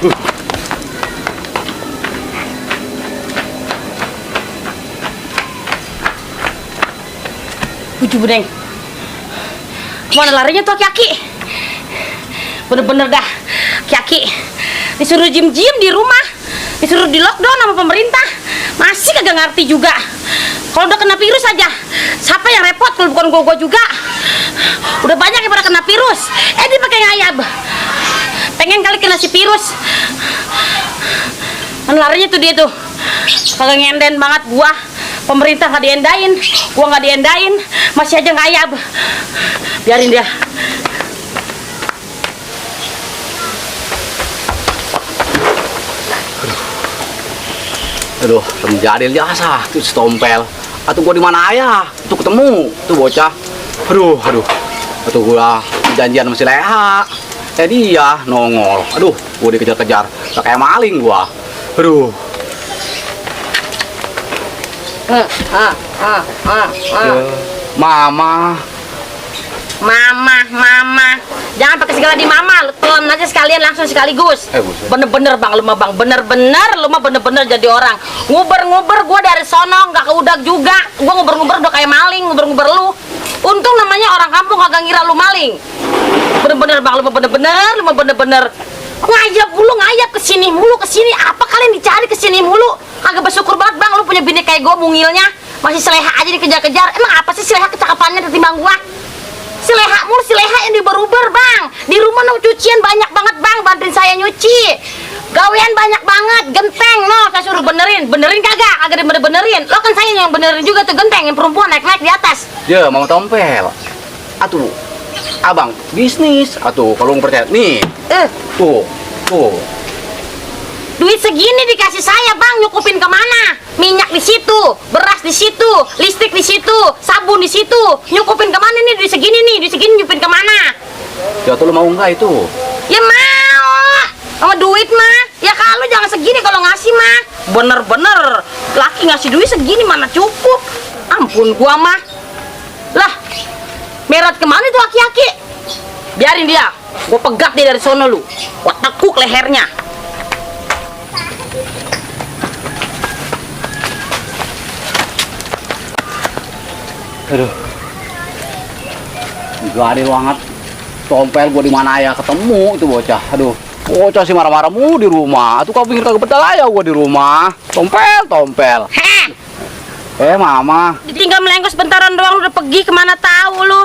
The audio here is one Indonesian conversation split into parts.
Ujuh Budeng, kemana larinya tuh aki-aki? Bener-bener dah, aki-aki disuruh diem di rumah, disuruh di lockdown sama pemerintah, masih kagak ngerti juga. Kalau udah kena virus aja, siapa yang repot kalau bukan gua juga? Udah banyak yang pada kena virus, dia pakai ngayab, pengen kali kena si virus. Kan larinya tuh dia tuh, kagak ngenden banget gua. Pemerintah nggak diendain, gua nggak diendain, masih aja ngayab. Biarin dia. Aduh, menjadi jasa tuh stompel. Atau gua di mana ya? Tuh ketemu tuh bocah. Aduh. Atau gua janjian sama si Leha. Dia nongol. Aduh, gua dikejar-kejar. Kayak maling gua. Aduh. Mama. Jangan pakai segala di mama, telan aja sekalian langsung sekaligus. Bener-bener bang, lu mah bang, bener-bener jadi orang. Nguber gua dari sono nggak keudak juga. Gua nguber udah kayak maling, nguber lu. Untung namanya orang kampung kagak ngira lu maling. Bener-bener bang, lu mah bener-bener. Ngayap kesini mulu. Apa kalian dicari kesini mulu? Agak bersyukur banget bang, lu punya bini kayak gue mungilnya. Masih si Leha aja dikejar-kejar. Emang apa sih si Leha kecakapannya ketimbang gua? Si Leha yang diuber-uber bang. Di rumah no cucian banyak banget bang, bantuin saya nyuci. Gawean banyak banget, genteng no, saya suruh benerin kagak benerin. Lo kan saya yang benerin juga tuh genteng, yang perempuan naik di atas. Ya, Mama Tompel. Atuh, abang bisnis. Atuh, kalau mau percaya nih. Tuh. Duit segini dikasih saya bang, nyukupin kemana? Minyak di situ, beras di situ, listrik di situ, sabun di situ. Nyukupin kemana nih duit segini nyukupin kemana? Ya tuh, lu mau nggak itu? Ya mau. Sama duit mah, ya kalau jangan segini kalau ngasih mah. Bener-bener, laki ngasih duit segini mana cukup? Ampun gua mah. Lah, merat kemana tuh aki-aki? Biarin dia, gua pegat dia dari sono lu. Gua tekuk lehernya. Aduh, gak adil banget. Tompel gua di mana ya ketemu itu bocah. Aduh, bocah sih marah-marah mulu di rumah. Tuh kau pikir kagak betah ya gua di rumah. Tompel. Mama. Ditinggal melengkos bentaran doang, lu udah pergi kemana tahu lu?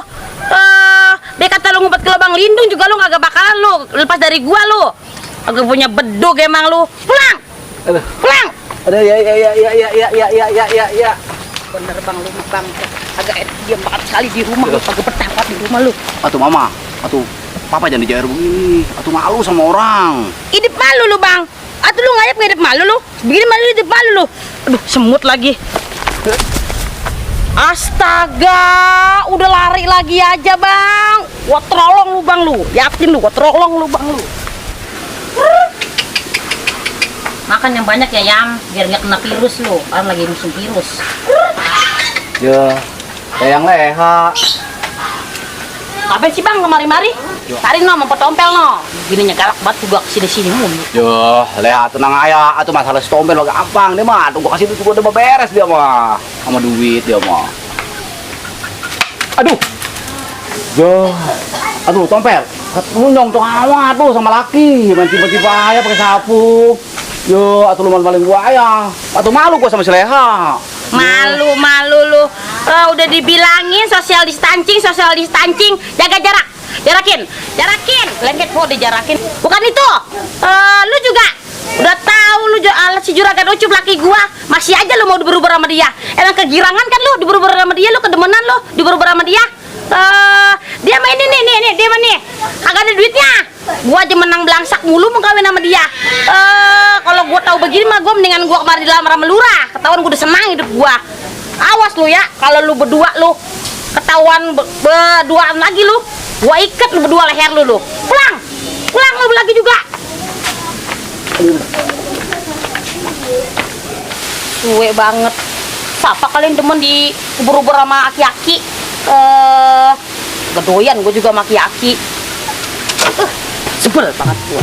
Dia kata lu ngumpet ke lubang lindung juga lu kagak bakalan lu lepas dari gua lu. Agak punya bedug emang lu. Pulang. Pulang. Aduh, ya. Bener bang lu bang. Agak diam banget sekali di rumah lu, kagak betah banget di rumah lu. Atuh Mama, Papa jangan dijair begini. Malu sama orang. Hidup malu lu bang. Lu ngayap hidup malu lu. Begini malu hidup malu lu. Aduh, semut lagi. Astaga, udah lari lagi aja bang. Gua terolong lu bang lu. Yakin lu, gua terolong lu bang lu. Makan yang banyak ya Yam, biar nggak kena virus lu. Kan lagi musim virus. Ya, yang Leha. Ngapain sih bang kemari-mari? Tarik no, mau Tompel no. Gininya galak banget juga kesini-sini mulu. Ya, Leha tenang aja. Masalah si Tompel gampang dia mah. Gua kasih duit gua udah beres dia mah. Sama duit dia mah. Aduh. Ya. Tompel. Lu nyongcong amat tuh sama laki. Manci-manci bahaya pakai sapu. Yo, lu maling gua ya. Malu gua sama si Leha. Malu lu. Udah dibilangin social distancing, jaga jarak. Jarakin. Lengket kok dijarakin. Bukan itu. Lu juga udah tahu lu si juragan ucup laki gua. Masih aja lu mau diberubur sama dia. Emang kegirangan kan lu diberubur sama dia, lu kedemenan lu diberubur sama dia. Dia main nih, dia mah nih. Kagak ada duitnya. Gua aja menang belangsak mulu mau kawin sama dia. Kalau gua tahu begini mah gua mendingan gua kemarin dilamar sama lurah. Ketahuan gua udah senang hidup gua. Awas lu ya, kalau lu berdua lu ketahuan berduaan lagi lu. Gua ikat lu berdua leher lu. Pulang lu lagi juga. Suwe banget. Siapa kalian demen di ubur-ubur sama aki-aki? Gedoyan gue juga sama aki-aki. Sebel banget gua.